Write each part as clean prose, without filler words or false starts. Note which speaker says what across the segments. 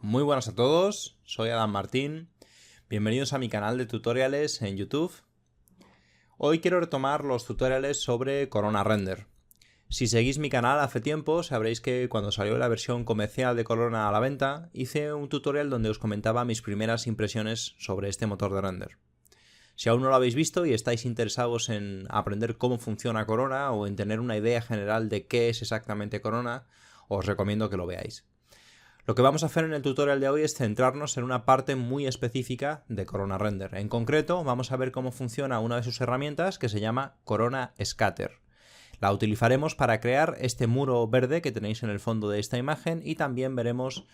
Speaker 1: Muy buenas a todos, soy Adam Martín, bienvenidos a mi canal de tutoriales en YouTube. Hoy quiero retomar los tutoriales sobre Corona Render. Si seguís mi canal hace tiempo, sabréis que cuando salió la versión comercial de Corona a la venta, hice un tutorial donde os comentaba mis primeras impresiones sobre este motor de render. Si aún no lo habéis visto y estáis interesados en aprender cómo funciona Corona o en tener una idea general de qué es exactamente Corona, os recomiendo que lo veáis. Lo que vamos a hacer en el tutorial de hoy es centrarnos en una parte muy específica de Corona Render. En concreto, vamos a ver cómo funciona una de sus herramientas que se llama Corona Scatter. La utilizaremos para crear este muro verde que tenéis en el fondo de esta imagen y también veremos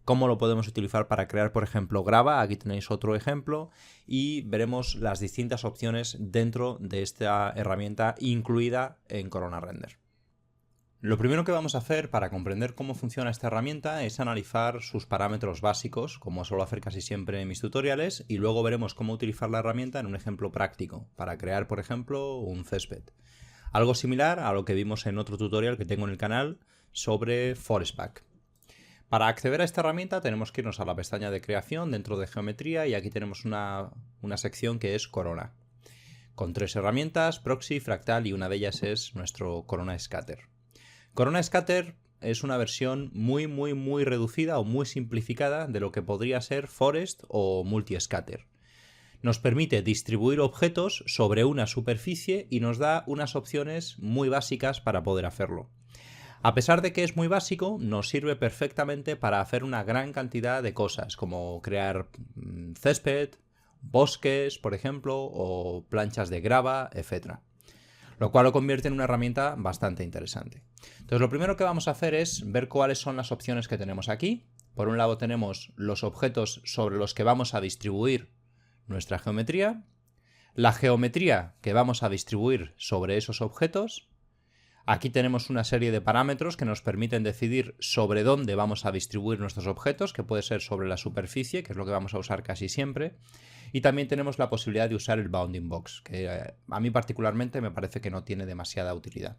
Speaker 1: cómo lo podemos utilizar para crear, por ejemplo, grava. Aquí tenéis otro ejemplo y veremos las distintas opciones dentro de esta herramienta incluida en Corona Render. Lo primero que vamos a hacer para comprender cómo funciona esta herramienta es analizar sus parámetros básicos, como suelo hacer casi siempre en mis tutoriales, y luego veremos cómo utilizar la herramienta en un ejemplo práctico, para crear, por ejemplo, un césped. Algo similar a lo que vimos en otro tutorial que tengo en el canal sobre Forest Pack. Para acceder a esta herramienta tenemos que irnos a la pestaña de creación dentro de geometría y aquí tenemos una sección que es Corona, con tres herramientas, Proxy, Fractal y una de ellas es nuestro Corona Scatter. Corona Scatter es una versión muy reducida o muy simplificada de lo que podría ser Forest o Multi-Scatter. Nos permite distribuir objetos sobre una superficie y nos da unas opciones muy básicas para poder hacerlo. A pesar de que es muy básico, nos sirve perfectamente para hacer una gran cantidad de cosas, como crear césped, bosques, por ejemplo, o planchas de grava, etc. Lo cual lo convierte en una herramienta bastante interesante. Entonces lo primero que vamos a hacer es ver cuáles son las opciones que tenemos aquí. Por un lado tenemos los objetos sobre los que vamos a distribuir nuestra geometría, la geometría que vamos a distribuir sobre esos objetos. Aquí tenemos una serie de parámetros que nos permiten decidir sobre dónde vamos a distribuir nuestros objetos, que puede ser sobre la superficie, que es lo que vamos a usar casi siempre. Y también tenemos la posibilidad de usar el bounding box, que a mí particularmente me parece que no tiene demasiada utilidad.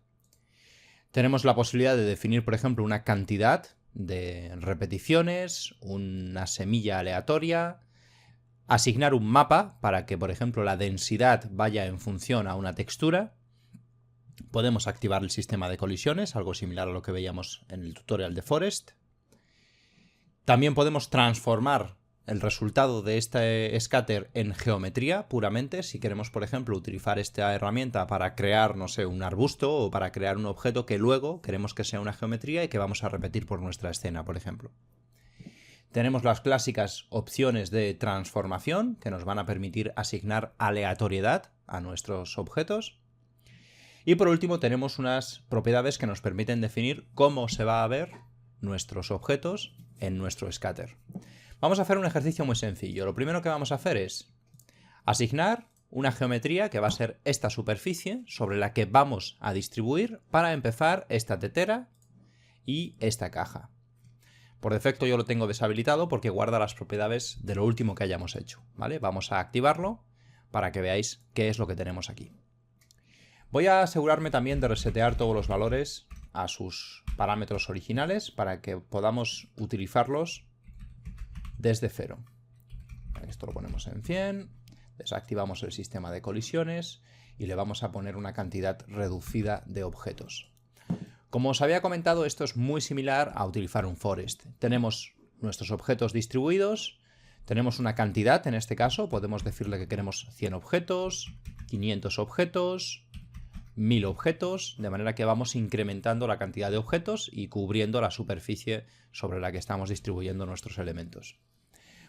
Speaker 1: Tenemos la posibilidad de definir, por ejemplo, una cantidad de repeticiones, una semilla aleatoria, asignar un mapa para que, por ejemplo, la densidad vaya en función a una textura. Podemos activar el sistema de colisiones, algo similar a lo que veíamos en el tutorial de Forest. También podemos transformar el resultado de este scatter en geometría puramente, si queremos, por ejemplo, utilizar esta herramienta para crear, no sé, un arbusto o para crear un objeto que luego queremos que sea una geometría y que vamos a repetir por nuestra escena, por ejemplo. Tenemos las clásicas opciones de transformación que nos van a permitir asignar aleatoriedad a nuestros objetos. Y por último tenemos unas propiedades que nos permiten definir cómo se va a ver nuestros objetos en nuestro scatter. Vamos a hacer un ejercicio muy sencillo. Lo primero que vamos a hacer es asignar una geometría que va a ser esta superficie sobre la que vamos a distribuir para empezar esta tetera y esta caja. Por defecto yo lo tengo deshabilitado porque guarda las propiedades de lo último que hayamos hecho, ¿vale? Vamos a activarlo para que veáis qué es lo que tenemos aquí. Voy a asegurarme también de resetear todos los valores a sus parámetros originales para que podamos utilizarlos desde cero. Esto lo ponemos en 100, desactivamos el sistema de colisiones y le vamos a poner una cantidad reducida de objetos. Como os había comentado, esto es muy similar a utilizar un forest. Tenemos nuestros objetos distribuidos, tenemos una cantidad, en este caso podemos decirle que queremos 100 objetos, 500 objetos, 1000 objetos, de manera que vamos incrementando la cantidad de objetos y cubriendo la superficie sobre la que estamos distribuyendo nuestros elementos.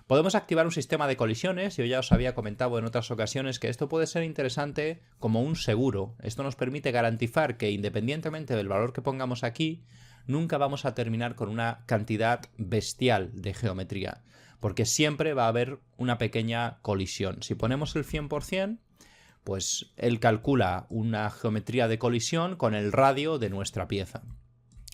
Speaker 1: Podemos activar un sistema de colisiones, yo ya os había comentado en otras ocasiones que esto puede ser interesante como un seguro. Esto nos permite garantizar que independientemente del valor que pongamos aquí, nunca vamos a terminar con una cantidad bestial de geometría, porque siempre va a haber una pequeña colisión. Si ponemos el 100%, pues él calcula una geometría de colisión con el radio de nuestra pieza.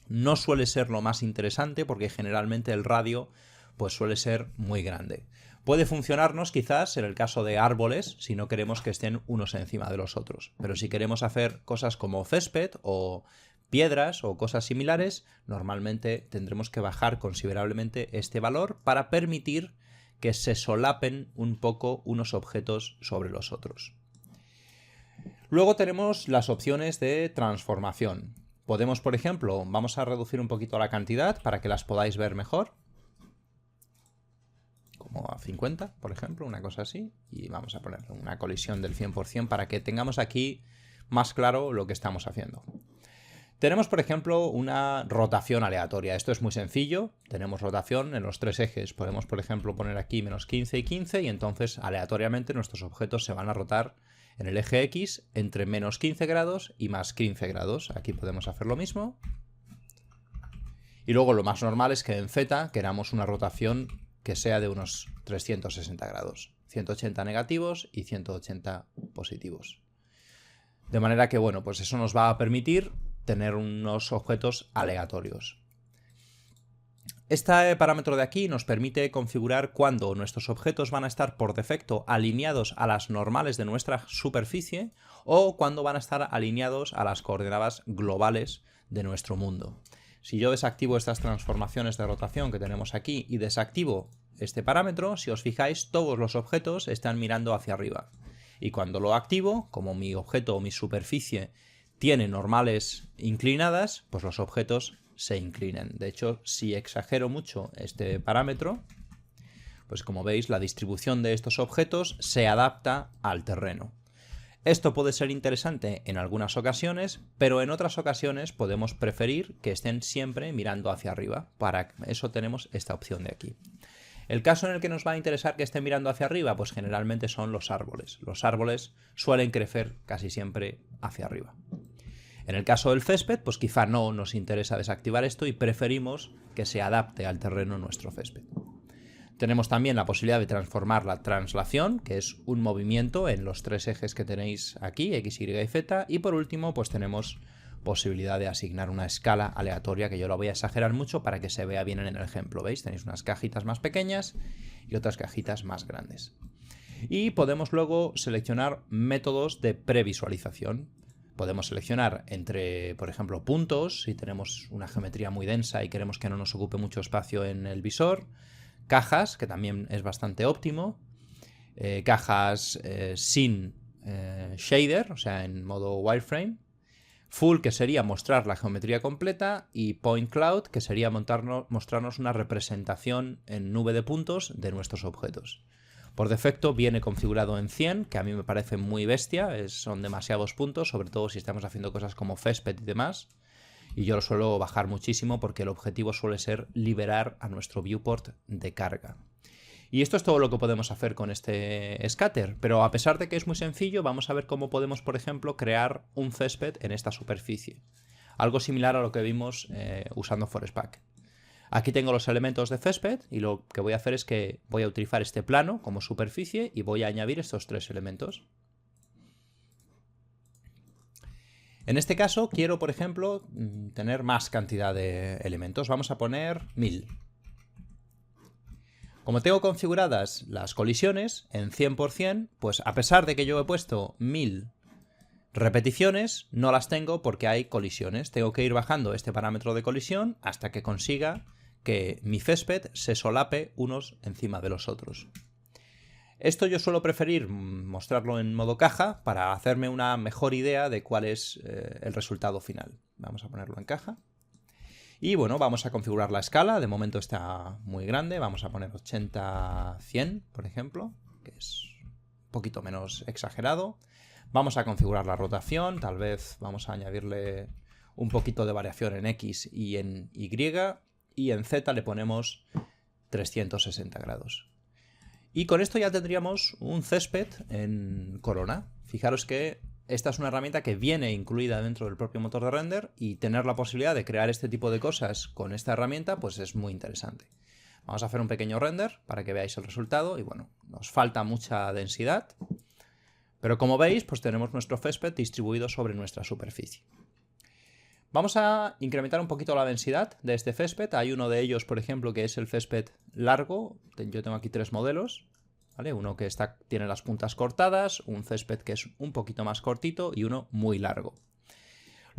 Speaker 1: No suele ser lo más interesante porque generalmente el radio pues suele ser muy grande. Puede funcionarnos quizás en el caso de árboles si no queremos que estén unos encima de los otros, pero si queremos hacer cosas como césped o piedras o cosas similares, normalmente tendremos que bajar considerablemente este valor para permitir que se solapen un poco unos objetos sobre los otros. Luego tenemos las opciones de transformación. Podemos, por ejemplo, vamos a reducir un poquito la cantidad para que las podáis ver mejor. Como a 50, por ejemplo, una cosa así. Y vamos a poner una colisión del 100% para que tengamos aquí más claro lo que estamos haciendo. Tenemos, por ejemplo, una rotación aleatoria. Esto es muy sencillo. Tenemos rotación en los tres ejes. Podemos, por ejemplo, poner aquí menos 15 y 15 y entonces aleatoriamente nuestros objetos se van a rotar en el eje X entre menos 15 grados y más 15 grados. Aquí podemos hacer lo mismo. Y luego lo más normal es que en Z queramos una rotación que sea de unos 360 grados. 180 negativos y 180 positivos. De manera que, bueno, pues eso nos va a permitir tener unos objetos aleatorios. Este parámetro de aquí nos permite configurar cuándo nuestros objetos van a estar por defecto alineados a las normales de nuestra superficie o cuándo van a estar alineados a las coordenadas globales de nuestro mundo. Si yo desactivo estas transformaciones de rotación que tenemos aquí y desactivo este parámetro, si os fijáis, todos los objetos están mirando hacia arriba. Y cuando lo activo, como mi objeto o mi superficie tiene normales inclinadas, pues los objetos se inclinen. De hecho, si exagero mucho este parámetro, pues como veis, la distribución de estos objetos se adapta al terreno. Esto puede ser interesante en algunas ocasiones, pero en otras ocasiones podemos preferir que estén siempre mirando hacia arriba. Para eso tenemos esta opción de aquí. El caso en el que nos va a interesar que estén mirando hacia arriba, pues generalmente son los árboles. Los árboles suelen crecer casi siempre hacia arriba. En el caso del césped, pues quizá no nos interesa desactivar esto y preferimos que se adapte al terreno nuestro césped. Tenemos también la posibilidad de transformar la translación, que es un movimiento en los tres ejes que tenéis aquí, X, Y y Z. Y por último, pues tenemos posibilidad de asignar una escala aleatoria, que yo la voy a exagerar mucho para que se vea bien en el ejemplo. ¿Veis? Tenéis unas cajitas más pequeñas y otras cajitas más grandes. Y podemos luego seleccionar métodos de previsualización. Podemos seleccionar entre, por ejemplo, puntos, si tenemos una geometría muy densa y queremos que no nos ocupe mucho espacio en el visor. Cajas, que también es bastante óptimo. Cajas sin shader, o sea, en modo wireframe. Full, que sería mostrar la geometría completa. Y point cloud, que sería mostrarnos una representación en nube de puntos de nuestros objetos. Por defecto viene configurado en 100, que a mí me parece muy bestia, son demasiados puntos, sobre todo si estamos haciendo cosas como césped y demás. Y yo lo suelo bajar muchísimo porque el objetivo suele ser liberar a nuestro viewport de carga. Y esto es todo lo que podemos hacer con este scatter, pero a pesar de que es muy sencillo, vamos a ver cómo podemos, por ejemplo, crear un césped en esta superficie. Algo similar a lo que vimos usando ForestPack. Aquí tengo los elementos de césped y lo que voy a hacer es que voy a utilizar este plano como superficie y voy a añadir estos tres elementos. En este caso quiero, por ejemplo, tener más cantidad de elementos. Vamos a poner 1000. Como tengo configuradas las colisiones en 100%, pues a pesar de que yo he puesto 1000 repeticiones, no las tengo porque hay colisiones. Tengo que ir bajando este parámetro de colisión hasta que consiga que mi césped se solape unos encima de los otros. Esto yo suelo preferir mostrarlo en modo caja para hacerme una mejor idea de cuál es el resultado final. Vamos a ponerlo en caja. Y bueno, vamos a configurar la escala. De momento está muy grande. Vamos a poner 80-100, por ejemplo, que es un poquito menos exagerado. Vamos a configurar la rotación. Tal vez vamos a añadirle un poquito de variación en X y en Y. Y en Z le ponemos 360 grados. Y con esto ya tendríamos un césped en Corona. Fijaros que esta es una herramienta que viene incluida dentro del propio motor de render y tener la posibilidad de crear este tipo de cosas con esta herramienta pues es muy interesante. Vamos a hacer un pequeño render para que veáis el resultado y bueno, nos falta mucha densidad, pero como veis pues tenemos nuestro césped distribuido sobre nuestra superficie. Vamos a incrementar un poquito la densidad de este césped. Hay uno de ellos, por ejemplo, que es el césped largo. Yo tengo aquí tres modelos, ¿vale? Uno que tiene las puntas cortadas, un césped que es un poquito más cortito y uno muy largo.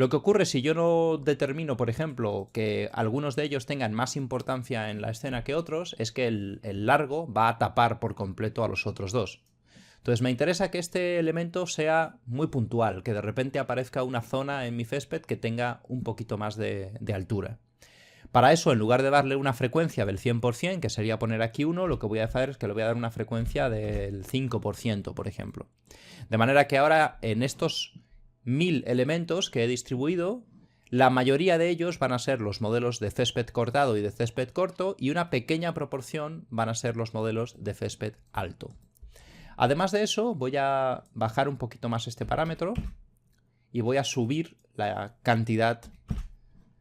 Speaker 1: Lo que ocurre si yo no determino, por ejemplo, que algunos de ellos tengan más importancia en la escena que otros, es que el largo va a tapar por completo a los otros dos. Entonces me interesa que este elemento sea muy puntual, que de repente aparezca una zona en mi césped que tenga un poquito más de altura. Para eso, en lugar de darle una frecuencia del 100%, que sería poner aquí 1, lo que voy a hacer es que le voy a dar una frecuencia del 5%, por ejemplo. De manera que ahora en estos 1000 elementos que he distribuido, la mayoría de ellos van a ser los modelos de césped cortado y de césped corto, y una pequeña proporción van a ser los modelos de césped alto. Además de eso, voy a bajar un poquito más este parámetro y voy a subir la cantidad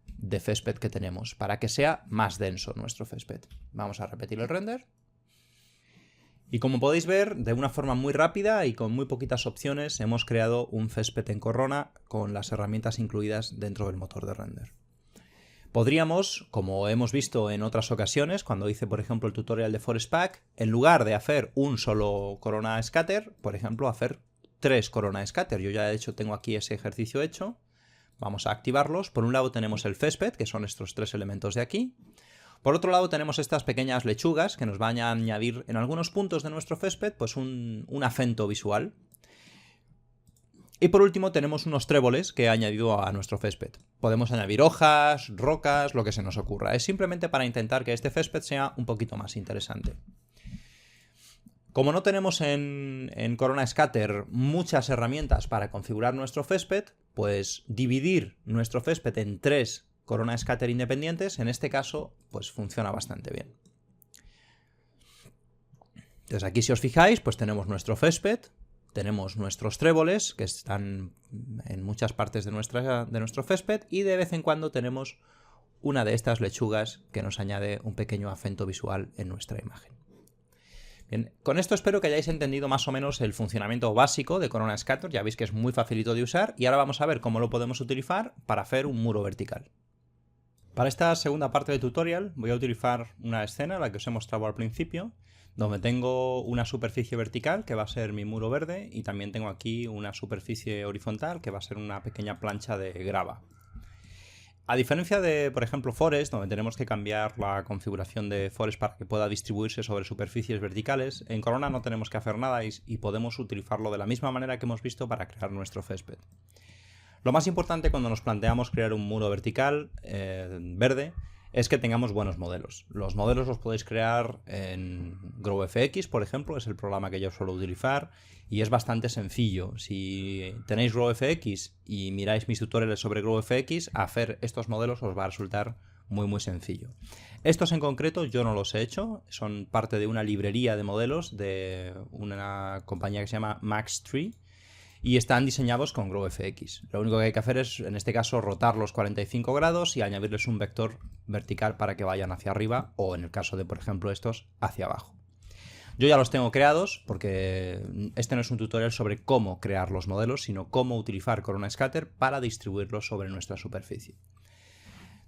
Speaker 1: de césped que tenemos para que sea más denso nuestro césped. Vamos a repetir el render. Y como podéis ver, de una forma muy rápida y con muy poquitas opciones, hemos creado un césped en Corona con las herramientas incluidas dentro del motor de render. Podríamos, como hemos visto en otras ocasiones, cuando hice por ejemplo el tutorial de Forest Pack, en lugar de hacer un solo Corona Scatter, por ejemplo, hacer 3 Corona Scatter. Yo ya de hecho tengo aquí ese ejercicio hecho. Vamos a activarlos. Por un lado tenemos el césped, que son estos 3 elementos de aquí. Por otro lado tenemos estas pequeñas lechugas que nos van a añadir en algunos puntos de nuestro césped pues un acento visual. Y por último tenemos unos tréboles que he añadido a nuestro césped. Podemos añadir hojas, rocas, lo que se nos ocurra. Es simplemente para intentar que este césped sea un poquito más interesante. Como no tenemos en Corona Scatter muchas herramientas para configurar nuestro césped, pues dividir nuestro césped en 3 Corona Scatter independientes, en este caso, pues funciona bastante bien. Entonces aquí si os fijáis, pues tenemos nuestro césped. Tenemos nuestros tréboles, que están en muchas partes de nuestro césped, y de vez en cuando tenemos una de estas lechugas que nos añade un pequeño acento visual en nuestra imagen. Bien, con esto espero que hayáis entendido más o menos el funcionamiento básico de Corona Scatter. Ya veis que es muy facilito de usar, y ahora vamos a ver cómo lo podemos utilizar para hacer un muro vertical. Para esta segunda parte del tutorial voy a utilizar una escena, la que os he mostrado al principio, donde tengo una superficie vertical que va a ser mi muro verde y también tengo aquí una superficie horizontal que va a ser una pequeña plancha de grava. A diferencia de, por ejemplo, Forest, donde tenemos que cambiar la configuración de Forest para que pueda distribuirse sobre superficies verticales, en Corona no tenemos que hacer nada y podemos utilizarlo de la misma manera que hemos visto para crear nuestro césped. Lo más importante cuando nos planteamos crear un muro vertical verde es que tengamos buenos modelos. Los modelos los podéis crear en GrowFX, por ejemplo, es el programa que yo suelo utilizar y es bastante sencillo. Si tenéis GrowFX y miráis mis tutoriales sobre GrowFX, hacer estos modelos os va a resultar muy sencillo. Estos en concreto yo no los he hecho, son parte de una librería de modelos de una compañía que se llama MaxTree, y están diseñados con GrowFX. Lo único que hay que hacer es, en este caso, rotarlos 45 grados y añadirles un vector vertical para que vayan hacia arriba o, en el caso de, por ejemplo, estos, hacia abajo. Yo ya los tengo creados porque este no es un tutorial sobre cómo crear los modelos, sino cómo utilizar Corona Scatter para distribuirlos sobre nuestra superficie.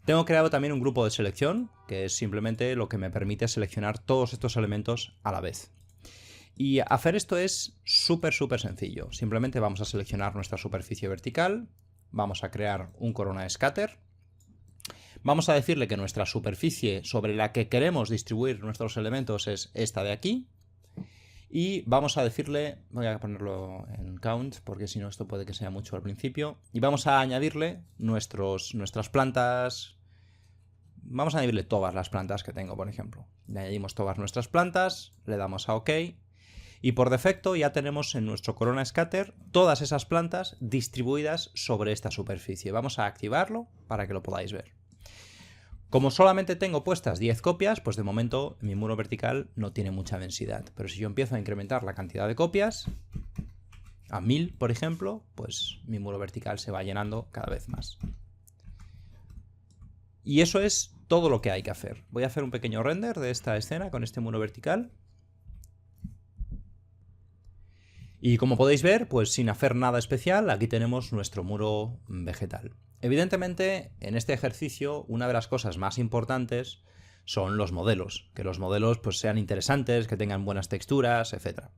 Speaker 1: Tengo creado también un grupo de selección, que es simplemente lo que me permite seleccionar todos estos elementos a la vez. Y hacer esto es súper sencillo. Simplemente vamos a seleccionar nuestra superficie vertical, vamos a crear un Corona Scatter, vamos a decirle que nuestra superficie sobre la que queremos distribuir nuestros elementos es esta de aquí, y vamos a decirle, voy a ponerlo en count porque si no esto puede que sea mucho al principio, y vamos a añadirle nuestras plantas. Vamos a añadirle todas las plantas que tengo, por ejemplo. Le añadimos todas nuestras plantas, le damos a OK. Y por defecto ya tenemos en nuestro Corona Scatter todas esas plantas distribuidas sobre esta superficie. Vamos a activarlo para que lo podáis ver. Como solamente tengo puestas 10 copias, pues de momento mi muro vertical no tiene mucha densidad. Pero si yo empiezo a incrementar la cantidad de copias, a 1000 por ejemplo, pues mi muro vertical se va llenando cada vez más. Y eso es todo lo que hay que hacer. Voy a hacer un pequeño render de esta escena con este muro vertical. Y como podéis ver, pues sin hacer nada especial, aquí tenemos nuestro muro vegetal. Evidentemente, en este ejercicio, una de las cosas más importantes son los modelos. Que los modelos pues, sean interesantes, que tengan buenas texturas, etc.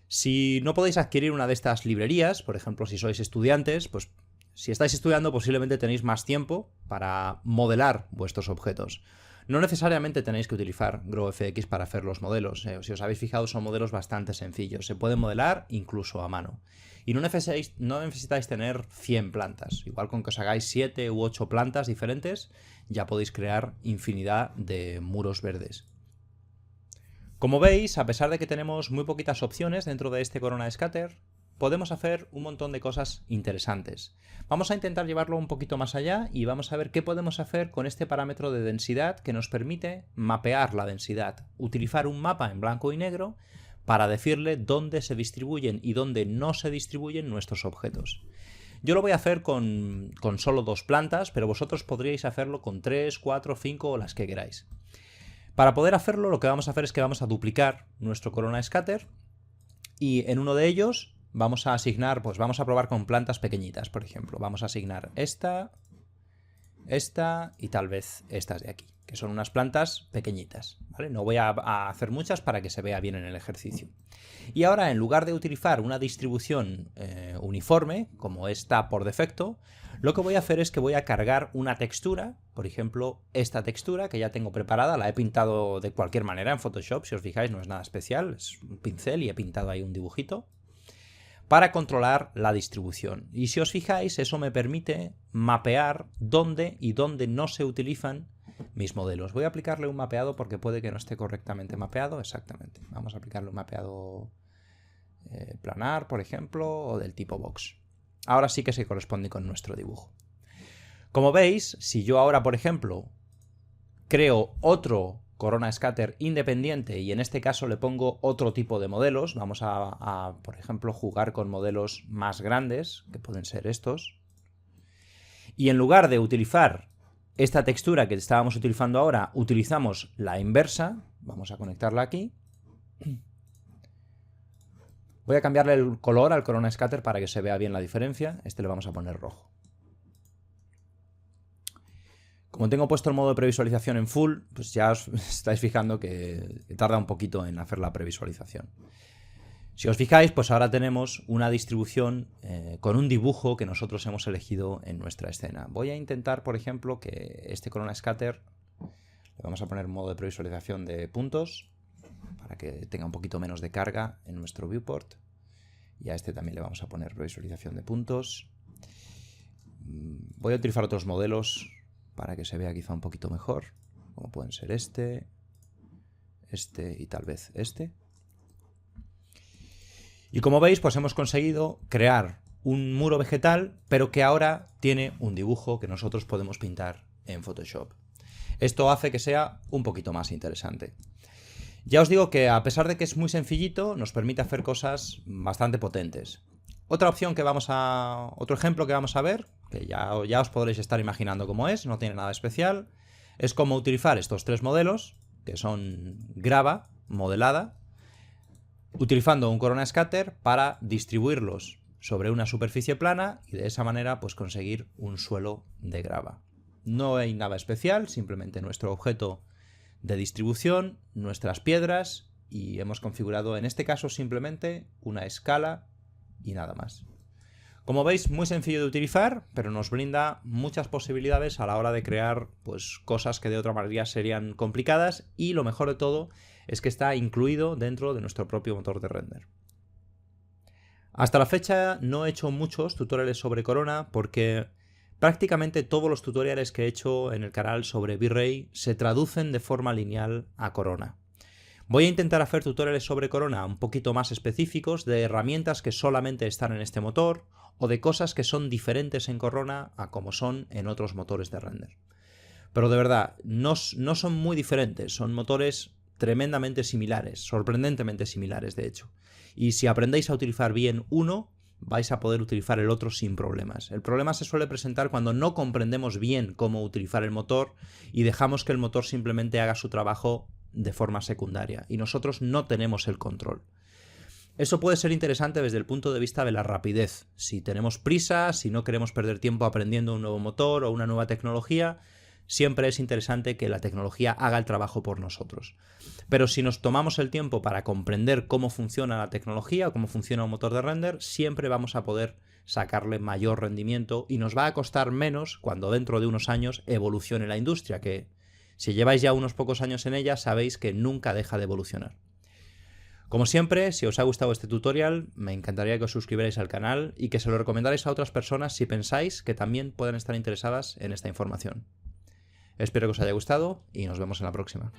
Speaker 1: Si no podéis adquirir una de estas librerías, por ejemplo, si sois estudiantes, pues Si estáis estudiando, posiblemente tenéis más tiempo para modelar vuestros objetos. No necesariamente tenéis que utilizar GrowFX para hacer los modelos. Si os habéis fijado, son modelos bastante sencillos. Se pueden modelar incluso a mano. Y no necesitáis tener 100 plantas. Igual con que os hagáis 7 u 8 plantas diferentes, ya podéis crear infinidad de muros verdes. Como veis, a pesar de que tenemos muy poquitas opciones dentro de este Corona Scatter, podemos hacer un montón de cosas interesantes. Vamos a intentar llevarlo un poquito más allá y vamos a ver qué podemos hacer con este parámetro de densidad que nos permite mapear la densidad, utilizar un mapa en blanco y negro para decirle dónde se distribuyen y dónde no se distribuyen nuestros objetos. Yo lo voy a hacer con solo 2 plantas, pero vosotros podríais hacerlo con 3, 4, 5 o las que queráis. Para poder hacerlo, lo que vamos a hacer es que vamos a duplicar nuestro Corona Scatter y en uno de ellos vamos a asignar, pues vamos a probar con plantas pequeñitas, por ejemplo. Vamos a asignar esta y tal vez estas de aquí, que son unas plantas pequeñitas, ¿vale? No voy a hacer muchas para que se vea bien en el ejercicio. Y ahora, en lugar de utilizar una distribución uniforme, como está por defecto, lo que voy a hacer es que voy a cargar una textura, por ejemplo, esta textura que ya tengo preparada, la he pintado de cualquier manera en Photoshop, si os fijáis no es nada especial, es un pincel y he pintado ahí un dibujito, para controlar la distribución. Y si os fijáis, eso me permite mapear dónde y dónde no se utilizan mis modelos. Voy a aplicarle un mapeado porque puede que no esté correctamente mapeado. Exactamente. Vamos a aplicarle un mapeado planar, por ejemplo, o del tipo box. Ahora sí que se corresponde con nuestro dibujo. Como veis, si yo ahora, por ejemplo, creo otro Corona Scatter independiente y en este caso le pongo otro tipo de modelos, vamos a por ejemplo, jugar con modelos más grandes, que pueden ser estos, y en lugar de utilizar esta textura que estábamos utilizando ahora, utilizamos la inversa, vamos a conectarla aquí. Voy a cambiarle el color al Corona Scatter para que se vea bien la diferencia. Este le vamos a poner rojo. Como tengo puesto el modo de previsualización en full, pues ya os estáis fijando que tarda un poquito en hacer la previsualización. Si os fijáis, pues ahora tenemos una distribución con un dibujo que nosotros hemos elegido en nuestra escena. Voy a intentar, por ejemplo, que este Corona Scatter le vamos a poner modo de previsualización de puntos para que tenga un poquito menos de carga en nuestro viewport. Y a este también le vamos a poner previsualización de puntos. Voy a utilizar otros modelos para que se vea quizá un poquito mejor, como pueden ser este y tal vez este. Y como veis, pues hemos conseguido crear un muro vegetal, pero que ahora tiene un dibujo que nosotros podemos pintar en Photoshop. Esto hace que sea un poquito más interesante. Ya os digo que a pesar de que es muy sencillito, nos permite hacer cosas bastante potentes. Otro ejemplo que vamos a ver, que ya os podréis estar imaginando cómo es, no tiene nada especial, es cómo utilizar estos 3 modelos, que son grava, modelada, utilizando un Corona Scatter para distribuirlos sobre una superficie plana y de esa manera pues conseguir un suelo de grava. No hay nada especial, simplemente nuestro objeto de distribución, nuestras piedras y hemos configurado en este caso simplemente una escala y nada más. Como veis, muy sencillo de utilizar, pero nos brinda muchas posibilidades a la hora de crear pues, cosas que de otra manera serían complicadas y lo mejor de todo es que está incluido dentro de nuestro propio motor de render. Hasta la fecha no he hecho muchos tutoriales sobre Corona porque prácticamente todos los tutoriales que he hecho en el canal sobre V-Ray se traducen de forma lineal a Corona. Voy a intentar hacer tutoriales sobre Corona un poquito más específicos de herramientas que solamente están en este motor o de cosas que son diferentes en Corona a como son en otros motores de render. Pero de verdad, no son muy diferentes, son motores tremendamente similares, sorprendentemente similares de hecho. Y si aprendéis a utilizar bien uno, vais a poder utilizar el otro sin problemas. El problema se suele presentar cuando no comprendemos bien cómo utilizar el motor y dejamos que el motor simplemente haga su trabajo de forma secundaria y nosotros no tenemos el control. Eso puede ser interesante desde el punto de vista de la rapidez. Si tenemos prisa, si no queremos perder tiempo aprendiendo un nuevo motor o una nueva tecnología, siempre es interesante que la tecnología haga el trabajo por nosotros. Pero si nos tomamos el tiempo para comprender cómo funciona la tecnología o cómo funciona un motor de render, siempre vamos a poder sacarle mayor rendimiento y nos va a costar menos cuando dentro de unos años evolucione la industria, que si lleváis ya unos pocos años en ella sabéis que nunca deja de evolucionar. Como siempre, si os ha gustado este tutorial, me encantaría que os suscribierais al canal y que se lo recomendarais a otras personas si pensáis que también pueden estar interesadas en esta información. Espero que os haya gustado y nos vemos en la próxima.